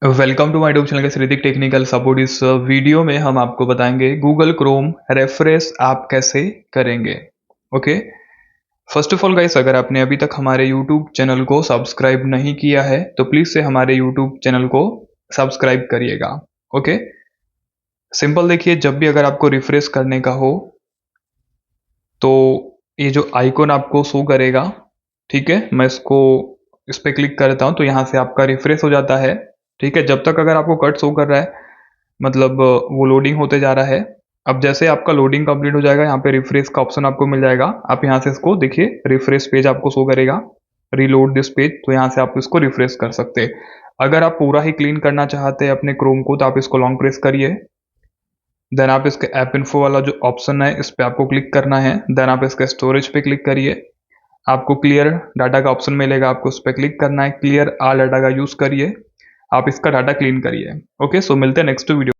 Welcome to my YouTube channel Hrithik technical support. इस video में हम आपको बताएंगे गूगल क्रोम रेफ्रेश आप कैसे करेंगे। Okay, first of all guys, अगर आपने अभी तक हमारे यूट्यूब चैनल को सब्सक्राइब नहीं किया है तो प्लीज़ से हमारे यूट्यूब चैनल को सब्सक्राइब करिएगा। ओके, सिंपल देखिए, जब भी अगर आपको रिफ्रेश करने का हो तो ये जो आइकॉन आपको शो करेगा, ठीक है, मैं इसको इस पर क्लिक करता हूँ तो यहाँ से आपका रिफ्रेश हो जाता है। ठीक है, जब तक अगर आपको कट शो कर रहा है मतलब वो लोडिंग होते जा रहा है। अब जैसे आपका लोडिंग कंप्लीट हो जाएगा, यहाँ पे रिफ्रेश का ऑप्शन आपको मिल जाएगा। आप यहाँ से इसको देखिए, रिफ्रेश पेज आपको शो करेगा, रीलोड दिस पेज, तो यहाँ से आप इसको रिफ्रेश कर सकते हैं। अगर आप पूरा ही क्लीन करना चाहते हैं अपने क्रोम को तो आप इसको लॉन्ग प्रेस करिए, देन आप इसके ऐप इन्फो वाला जो ऑप्शन है इस पर आपको क्लिक करना है, देन आप इसके स्टोरेज पे क्लिक करिए, आपको क्लियर डाटा का ऑप्शन मिलेगा, आपको उस पर क्लिक करना है, क्लियर ऑल डाटा का यूज़ करिए, आप इसका डाटा क्लीन करिए। ओके, सो मिलते हैं नेक्स्ट वीडियो।